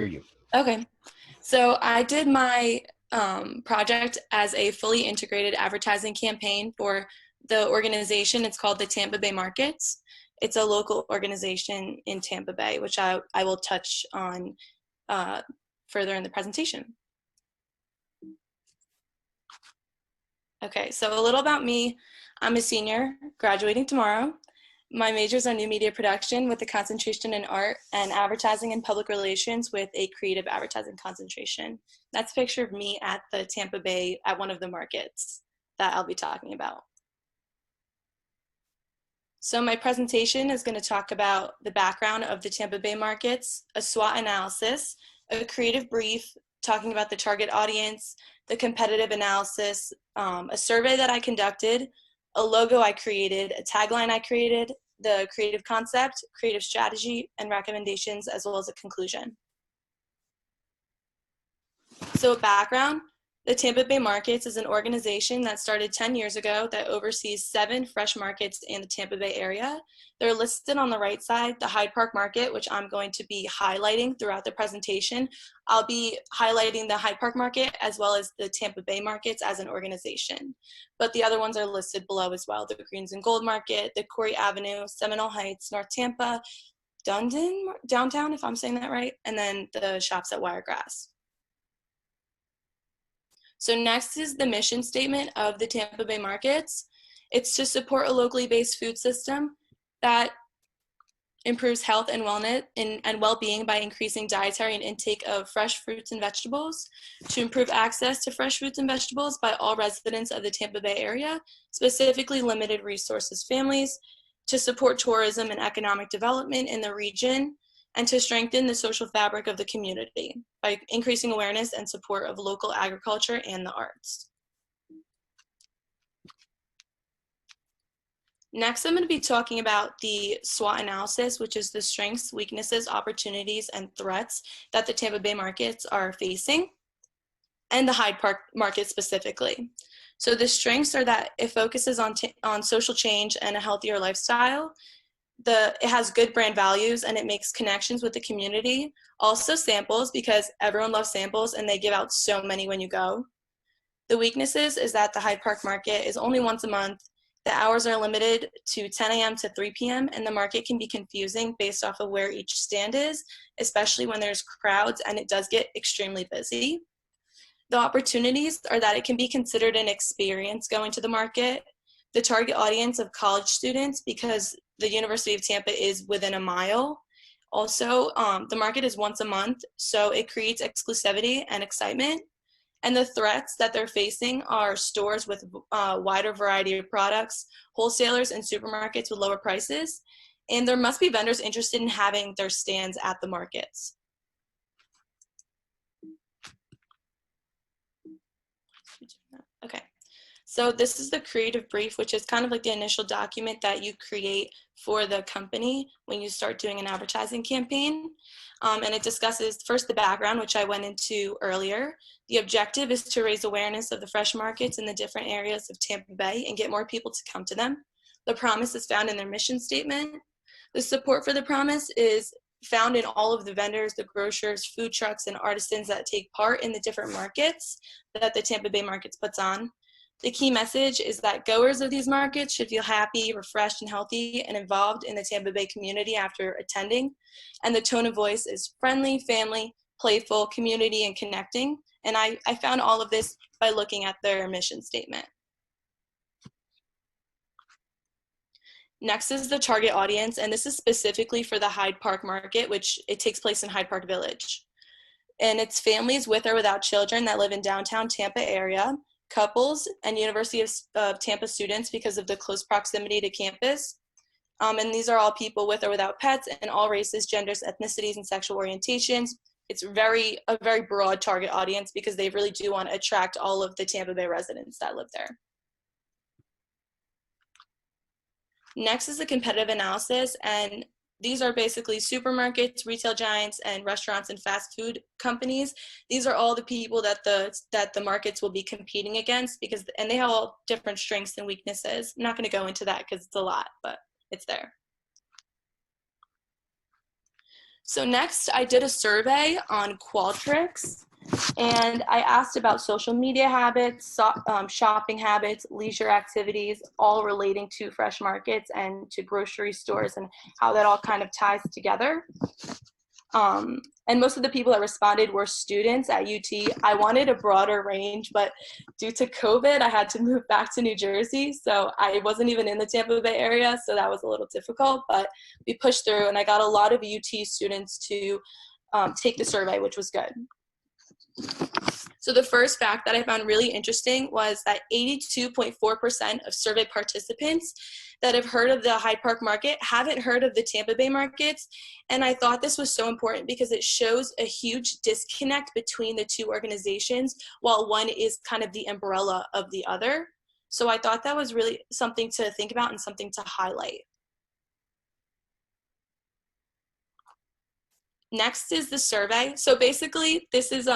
you. Okay, so I did my project as a fully integrated advertising campaign for the organization. It's called the Tampa Bay Markets. It's a local organization in Tampa Bay, which I will touch on further in the presentation. Okay, so a little about me. I'm a senior graduating tomorrow. My majors are new media production with a concentration in art, and advertising and public relations with a creative advertising concentration. That's a picture of me at the Tampa Bay, at one of the markets that I'll be talking about. So my presentation is going to talk about the background of the Tampa Bay markets, a SWOT analysis, a creative brief talking about the target audience, the competitive analysis, a survey that I conducted, a logo I created, a tagline I created, the creative concept, creative strategy, and recommendations, as well as a conclusion. So background, the Tampa Bay Markets is an organization that started 10 years ago that oversees 7 fresh markets in the Tampa Bay area. They're listed on the right side, the Hyde Park Market, which I'm going to be highlighting throughout the presentation. I'll be highlighting the Hyde Park Market as well as the Tampa Bay Markets as an organization. But the other ones are listed below as well, the Greens and Gold Market, the Corey Avenue, Seminole Heights, North Tampa, downtown, if I'm saying that right, and then the shops at Wiregrass. So next is the mission statement of the Tampa Bay Markets. It's to support a locally based food system that improves health and wellness and well-being by increasing dietary and intake of fresh fruits and vegetables, to improve access to fresh fruits and vegetables by all residents of the Tampa Bay area, specifically limited resources families, to support tourism and economic development in the region, and to strengthen the social fabric of the community by increasing awareness and support of local agriculture and the arts. Next, I'm going to be talking about the SWOT analysis, which is the strengths, weaknesses, opportunities, and threats that the Tampa Bay markets are facing, and the Hyde Park market specifically. So the strengths are that it focuses on social change and a healthier lifestyle. It has good brand values and it makes connections with the community. Also samples, because everyone loves samples and they give out so many when you go. The weaknesses is that the Hyde Park Market is only once a month. The hours are limited to 10 a.m. to 3 p.m. and the market can be confusing based off of where each stand is, especially when there's crowds and it does get extremely busy. The opportunities are that it can be considered an experience going to the market. The target audience of college students, because the University of Tampa is within a mile. Also, the market is once a month, so it creates exclusivity and excitement. And the threats that they're facing are stores with a wider variety of products, wholesalers and supermarkets with lower prices, and there must be vendors interested in having their stands at the markets. Okay. So this is the creative brief, which is kind of like the initial document that you create for the company when you start doing an advertising campaign. And it discusses first the background, which I went into earlier. The objective is to raise awareness of the fresh markets in the different areas of Tampa Bay and get more people to come to them. The promise is found in their mission statement. The support for the promise is found in all of the vendors, the grocers, food trucks, and artisans that take part in the different markets that the Tampa Bay Markets puts on. The key message is that goers of these markets should feel happy, refreshed, and healthy, and involved in the Tampa Bay community after attending. And the tone of voice is friendly, family, playful, community, and connecting. And I found all of this by looking at their mission statement. Next is the target audience, and this is specifically for the Hyde Park Market, which it takes place in Hyde Park Village. And it's families with or without children that live in downtown Tampa area, couples, and University of Tampa students because of the close proximity to campus. And these are all people with or without pets and all races, genders, ethnicities, and sexual orientations. It's a very broad target audience because they really do want to attract all of the Tampa Bay residents that live there. Next is the competitive analysis, and these are basically supermarkets, retail giants, and restaurants and fast food companies. These are all the people that the markets will be competing against and they have all different strengths and weaknesses. I'm not going to go into that because it's a lot, but it's there. So next, I did a survey on Qualtrics, and I asked about social media habits, shopping habits, leisure activities, all relating to fresh markets and to grocery stores and how that all kind of ties together. And most of the people that responded were students at UT. I wanted a broader range, but due to COVID, I had to move back to New Jersey. So I wasn't even in the Tampa Bay area, so that was a little difficult, but we pushed through and I got a lot of UT students to take the survey, which was good. So the first fact that I found really interesting was that 82.4% of survey participants that have heard of the Hyde Park Market haven't heard of the Tampa Bay Markets. And I thought this was so important because it shows a huge disconnect between the two organizations, while one is kind of the umbrella of the other. So I thought that was really something to think about and something to highlight. Next is the survey. So basically, this is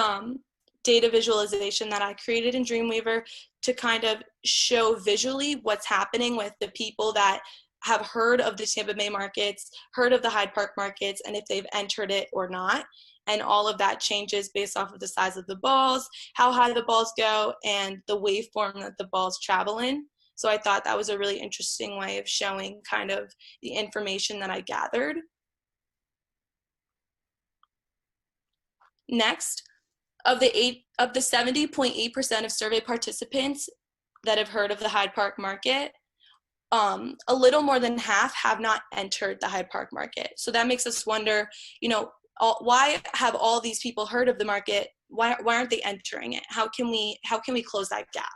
data visualization that I created in Dreamweaver to kind of show visually what's happening with the people that have heard of the Tampa Bay Markets, heard of the Hyde Park Markets, and if they've entered it or not. And all of that changes based off of the size of the balls, how high the balls go, and the waveform that the balls travel in. So I thought that was a really interesting way of showing kind of the information that I gathered. Next, of the 70.8% of survey participants that have heard of the Hyde Park Market, a little more than half have not entered the Hyde Park Market. So that makes us wonder, why have all these people heard of the market? Why aren't they entering it? How can we close that gap?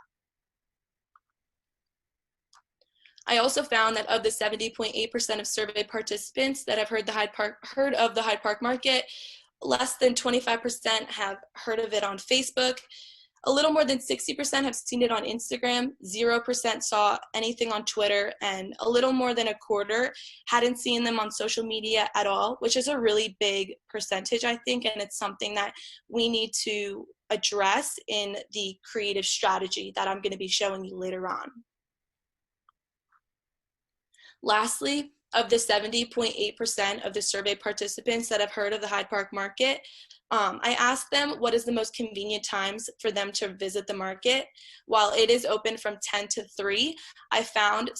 I also found that of the 70.8% of survey participants that have heard of the Hyde Park Market, less than 25% have heard of it on Facebook. A little more than 60% have seen it on Instagram, 0% saw anything on Twitter, and a little more than a quarter hadn't seen them on social media at all, which is a really big percentage, I think, and it's something that we need to address in the creative strategy that I'm going to be showing you later on. Lastly, of the 70.8% of the survey participants that have heard of the Hyde Park Market, I asked them what is the most convenient times for them to visit the market. While it is open from 10 to 3, I found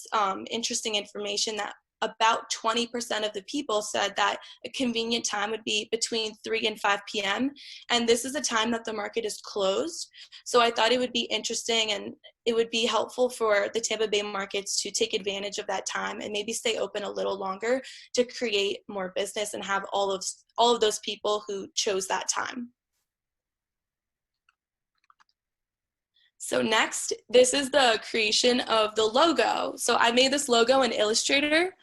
interesting information that about 20% of the people said that a convenient time would be between 3 and 5 p.m. And this is a time that the market is closed. So I thought it would be interesting and it would be helpful for the Tampa Bay Markets to take advantage of that time and maybe stay open a little longer to create more business and have all of those people who chose that time. So next, this is the creation of the logo. So I made this logo in Illustrator.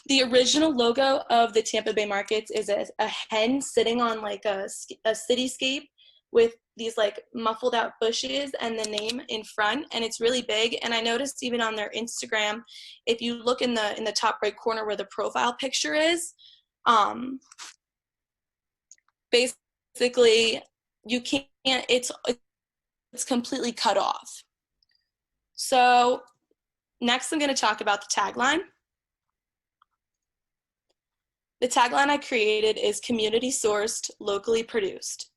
The original logo of the Tampa Bay Markets is a hen sitting on like a cityscape with these like muffled out bushes and the name in front, and it's really big. And I noticed even on their Instagram, if you look in the top right corner where the profile picture is, basically you can't, it's completely cut off. So next I'm going to talk about the tagline. The tagline I created is community sourced, locally produced.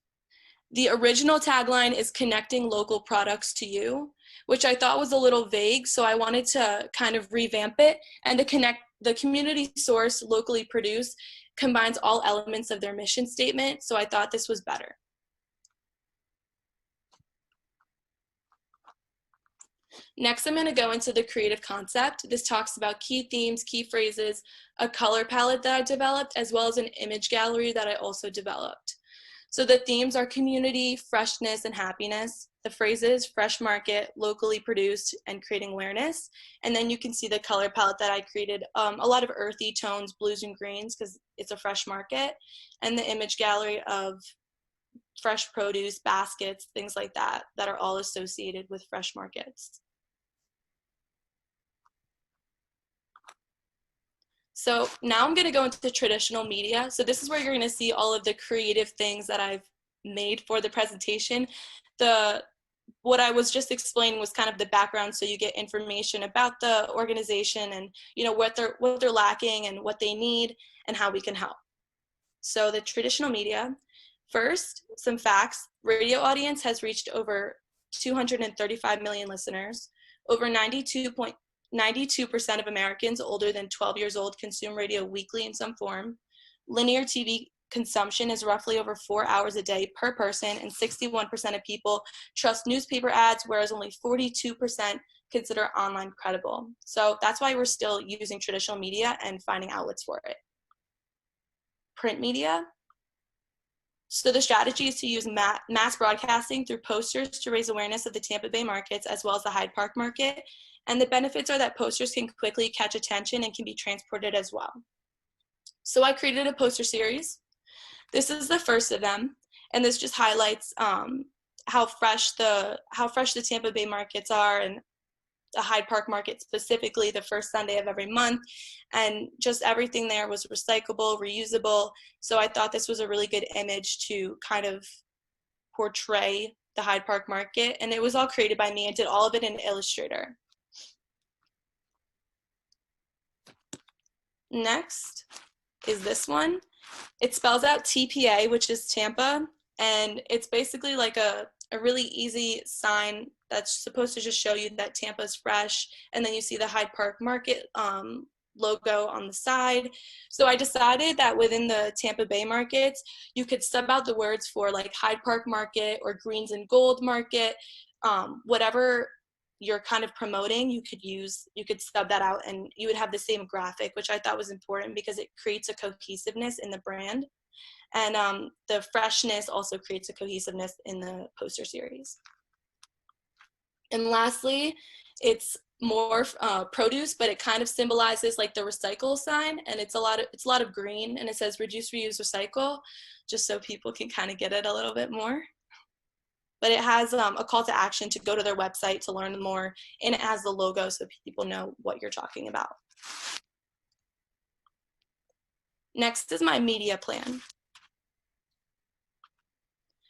The original tagline is connecting local products to you, which I thought was a little vague, so I wanted to kind of revamp it, and to connect the community source, locally produced, combines all elements of their mission statement, so I thought this was better. Next, I'm going to go into the creative concept. This talks about key themes, key phrases, a color palette that I developed, as well as an image gallery that I also developed. So the themes are community, freshness, and happiness. The phrases, fresh market, locally produced, and creating awareness. And then you can see the color palette that I created, a lot of earthy tones, blues and greens, because it's a fresh market, and the image gallery of fresh produce, baskets, things like that, that are all associated with fresh markets. So now I'm going to go into traditional media. So this is where you're going to see all of the creative things that I've made for the presentation. What I was just explaining was kind of the background, so you get information about the organization and what they're lacking and what they need and how we can help. So the traditional media, first, some facts. Radio audience has reached over 235 million listeners. Over 92% of Americans older than 12 years old consume radio weekly in some form. Linear TV consumption is roughly over 4 hours a day per person, and 61% of people trust newspaper ads, whereas only 42% consider online credible. So that's why we're still using traditional media and finding outlets for it. Print media. So the strategy is to use mass broadcasting through posters to raise awareness of the Tampa Bay markets as well as the Hyde Park market. And the benefits are that posters can quickly catch attention and can be transported as well. So I created a poster series. This is the first of them, and this just highlights how fresh the Tampa Bay markets are, and the Hyde Park market specifically, the first Sunday of every month, and just everything there was recyclable, reusable. So I thought this was a really good image to kind of portray the Hyde Park market, and it was all created by me. I did all of it in Illustrator. Next is this one. It spells out TPA, which is Tampa, and it's basically like a really easy sign that's supposed to just show you that Tampa is fresh, and then you see the Hyde Park Market logo on the side. So I decided that within the Tampa Bay markets, you could sub out the words for like Hyde Park Market or Greens and Gold Market, whatever you're kind of promoting, you could sub that out and you would have the same graphic, which I thought was important because it creates a cohesiveness in the brand. And the freshness also creates a cohesiveness in the poster series. And lastly, it's more produce, but it kind of symbolizes like the recycle sign, and it's a lot of green, and it says reduce, reuse, recycle, just so people can kind of get it a little bit more. But it has a call to action to go to their website to learn more, and it has the logo so people know what you're talking about. Next is my media plan.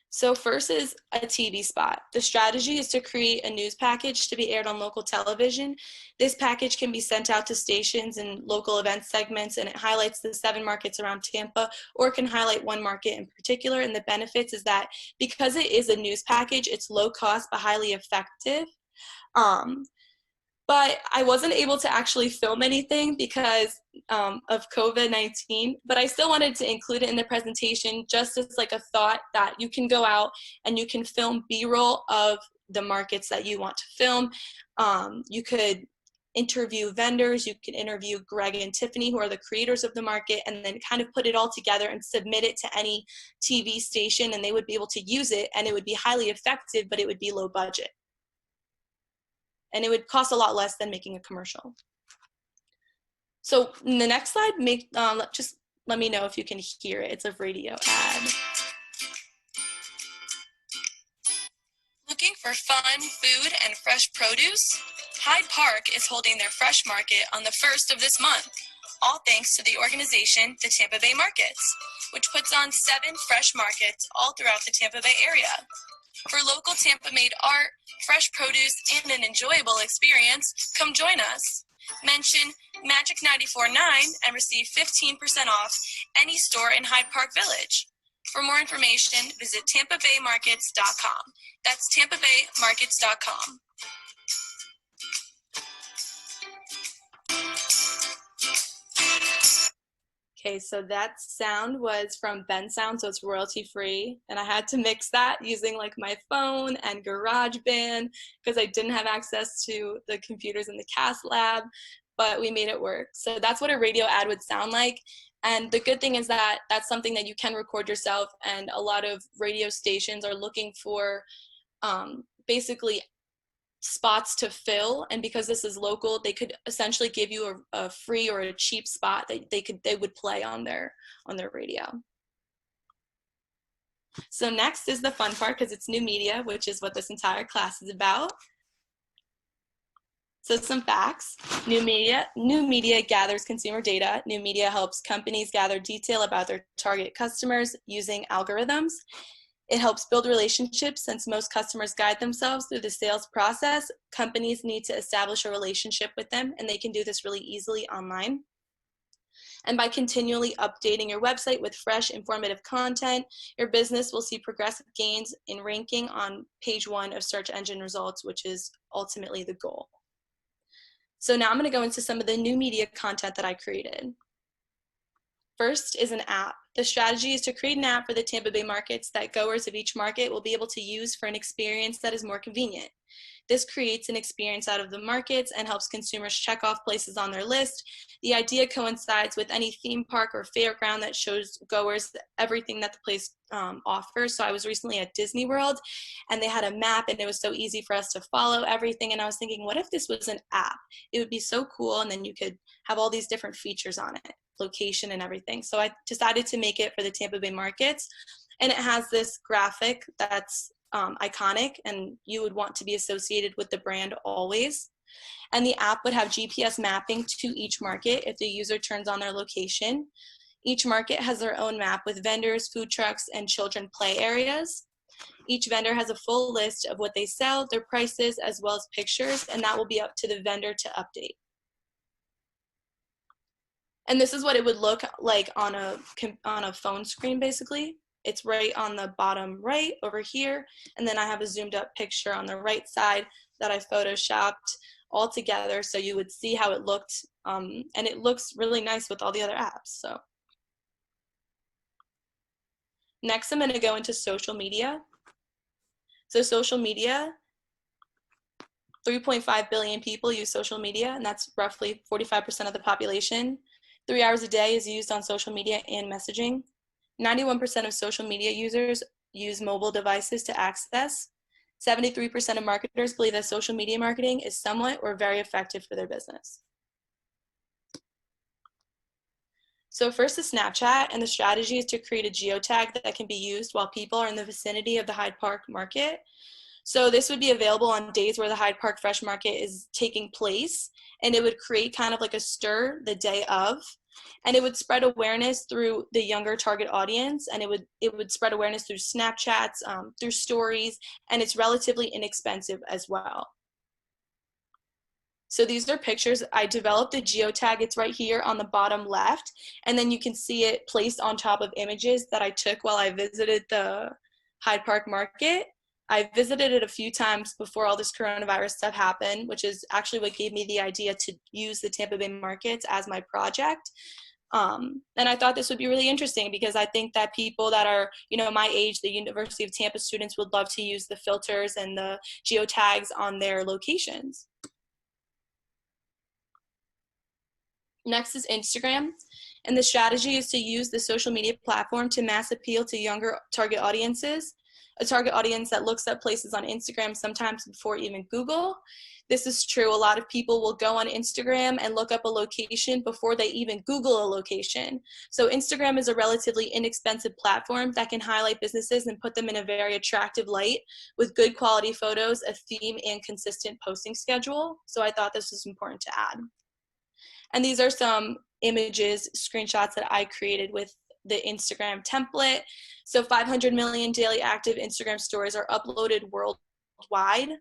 So first is a TV spot. The strategy is to create a news package to be aired on local television. This package can be sent out to stations and local event segments, and it highlights the 7 markets around Tampa, or it can highlight one market in particular. And the benefits is that because it is a news package, it's low cost but highly effective. But I wasn't able to actually film anything because of COVID-19, but I still wanted to include it in the presentation just as like a thought that you can go out and you can film B-roll of the markets that you want to film. You could interview vendors, you can interview Greg and Tiffany, who are the creators of the market, and then kind of put it all together and submit it to any TV station, and they would be able to use it, and it would be highly effective, but it would be low budget. And it would cost a lot less than making a commercial. So in the next slide, just let me know if you can hear it. It's a radio ad. Looking for fun, food, and fresh produce? Hyde Park is holding their fresh market on the 1st of this month, all thanks to the organization, the Tampa Bay Markets, which puts on 7 fresh markets all throughout the Tampa Bay area. For local Tampa-made art, fresh produce, and an enjoyable experience, come join us. Mention Magic 94.9 and receive 15% off any store in Hyde Park Village. For more information, visit TampaBayMarkets.com. That's TampaBayMarkets.com. Okay, so that sound was from Ben Sound, so it's royalty free, and I had to mix that using like my phone and GarageBand because I didn't have access to the computers in the CAS lab, but we made it work. So that's what a radio ad would sound like, and the good thing is that that's something that you can record yourself, and a lot of radio stations are looking for basically spots to fill, and because this is local, they could essentially give you a free or a cheap spot that they would play on their radio. So next is the fun part, because it's new media, which is what this entire class is about. So some facts. New media gathers consumer data. New media helps companies gather detail about their target customers using algorithms. It helps build relationships. Since most customers guide themselves through the sales process, companies need to establish a relationship with them, and they can do this really easily online. And by continually updating your website with fresh, informative content, your business will see progressive gains in ranking on page 1 of search engine results, which is ultimately the goal. So now I'm going to go into some of the new media content that I created. First is an app. The strategy is to create an app for the Tampa Bay markets that goers of each market will be able to use for an experience that is more convenient. This creates an experience out of the markets and helps consumers check off places on their list. The idea coincides with any theme park or fairground that shows goers everything that the place offers. So I was recently at Disney World and they had a map and it was so easy for us to follow everything. And I was thinking, what if this was an app? It would be so cool. And then you could have all these different features on it, location and everything. So I decided to make it for the Tampa Bay markets. And it has this graphic that's iconic and you would want to be associated with the brand always. And the app would have GPS mapping to each market if the user turns on their location. Each market has their own map with vendors, food trucks, and children play areas. Each vendor has a full list of what they sell, their prices, as well as pictures, and that will be up to the vendor to update. And this is what it would look like on a phone screen, basically. It's right on the bottom right over here. And then I have a zoomed up picture on the right side that I photoshopped all together so you would see how it looked. And it looks really nice with all the other apps. So next, I'm going to go into social media. So social media, 3.5 billion people use social media, and that's roughly 45% of the population. 3 hours a day is used on social media and messaging. 91% of social media users use mobile devices to access. 73% of marketers believe that social media marketing is somewhat or very effective for their business. So first is Snapchat, and the strategy is to create a geotag that can be used while people are in the vicinity of the Hyde Park market. So this would be available on days where the Hyde Park Fresh Market is taking place, and it would create kind of like a stir the day of. And it would spread awareness through the younger target audience, and it would spread awareness through Snapchats, through stories, and it's relatively inexpensive as well. So these are pictures. I developed a geotag. It's right here on the bottom left, and then you can see it placed on top of images that I took while I visited the Hyde Park Market. I visited it a few times before all this coronavirus stuff happened, which is actually what gave me the idea to use the Tampa Bay markets as my project. And I thought this would be really interesting because I think that people that are, my age, the University of Tampa students would love to use the filters and the geotags on their locations. Next is Instagram. And the strategy is to use the social media platform to mass appeal to younger target audiences, a target audience that looks up places on Instagram sometimes before even Google. This is true. A lot of people will go on Instagram and look up a location before they even Google a location. So Instagram is a relatively inexpensive platform that can highlight businesses and put them in a very attractive light with good quality photos, a theme, and consistent posting schedule. So I thought this was important to add. And these are some images, screenshots that I created with the Instagram template. So 500 million daily active Instagram stories are uploaded worldwide.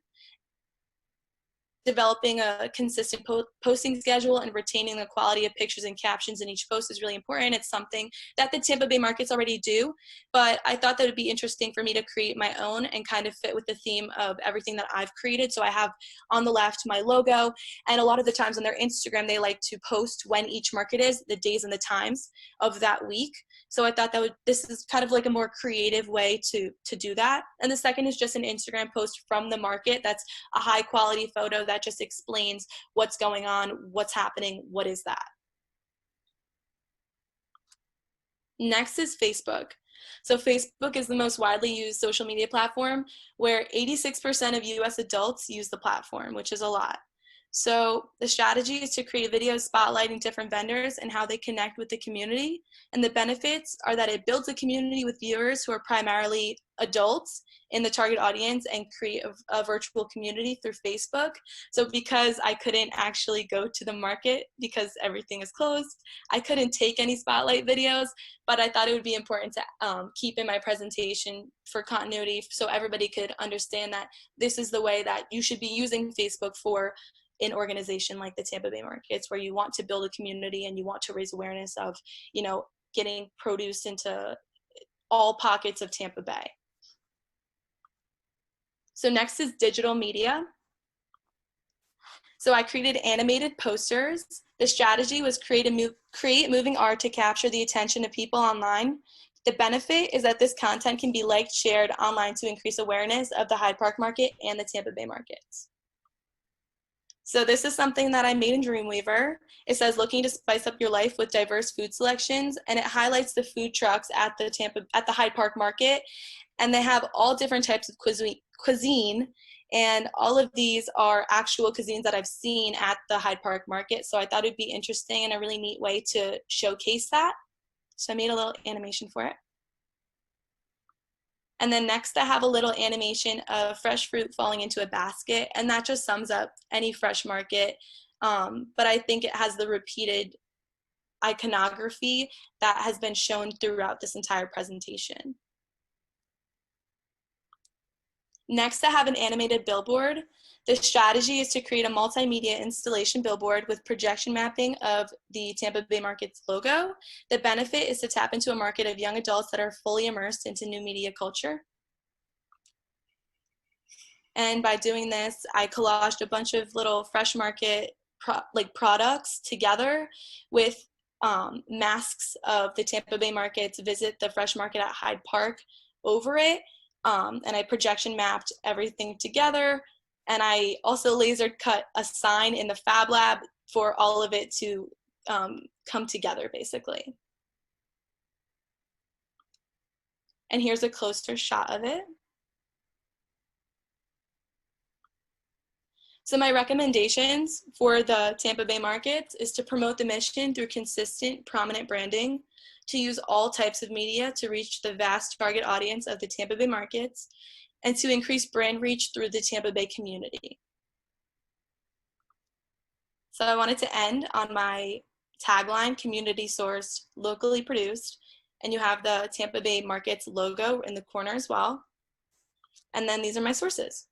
Developing a consistent posting schedule and retaining the quality of pictures and captions in each post is really important. It's something that the Tampa Bay markets already do, but I thought that it would be interesting for me to create my own and kind of fit with the theme of everything that I've created. So I have on the left my logo, and a lot of the times on their Instagram, they like to post when each market is, the days and the times of that week. So I thought that this is kind of like a more creative way to do that. And the second is just an Instagram post from the market that's a high quality photo that just explains what's going on, what's happening, what is that. Next is Facebook. So Facebook is the most widely used social media platform where 86% of US adults use the platform, which is a lot. So the strategy is to create videos spotlighting different vendors and how they connect with the community. And the benefits are that it builds a community with viewers who are primarily adults in the target audience and create a virtual community through Facebook. So because I couldn't actually go to the market because everything is closed, I couldn't take any spotlight videos, but I thought it would be important to keep in my presentation for continuity so everybody could understand that this is the way that you should be using Facebook for an organization like the Tampa Bay Markets, where you want to build a community and you want to raise awareness of, getting produce into all pockets of Tampa Bay. So next is digital media. So I created animated posters. The strategy was create moving art to capture the attention of people online. The benefit is that this content can be liked, shared online to increase awareness of the Hyde Park Market and the Tampa Bay Markets. So this is something that I made in Dreamweaver. It says, looking to spice up your life with diverse food selections, and it highlights the food trucks at the Hyde Park Market, and they have all different types of cuisine, and all of these are actual cuisines that I've seen at the Hyde Park Market, so I thought it'd be interesting and a really neat way to showcase that. So I made a little animation for it. And then next I have a little animation of fresh fruit falling into a basket, and that just sums up any fresh market, but I think it has the repeated iconography that has been shown throughout this entire presentation. Next, I have an animated billboard. The strategy is to create a multimedia installation billboard with projection mapping of the Tampa Bay Markets logo. The benefit is to tap into a market of young adults that are fully immersed into new media culture. And by doing this, I collaged a bunch of little fresh market products together with masks of the Tampa Bay Markets, visit the fresh market at Hyde Park over it. And I projection mapped everything together. And I also laser cut a sign in the Fab Lab for all of it to come together, basically. And here's a closer shot of it. So my recommendations for the Tampa Bay Markets is to promote the mission through consistent, prominent branding, to use all types of media to reach the vast target audience of the Tampa Bay Markets, and to increase brand reach through the Tampa Bay community. So I wanted to end on my tagline, community sourced, locally produced, and you have the Tampa Bay Markets logo in the corner as well. And then these are my sources.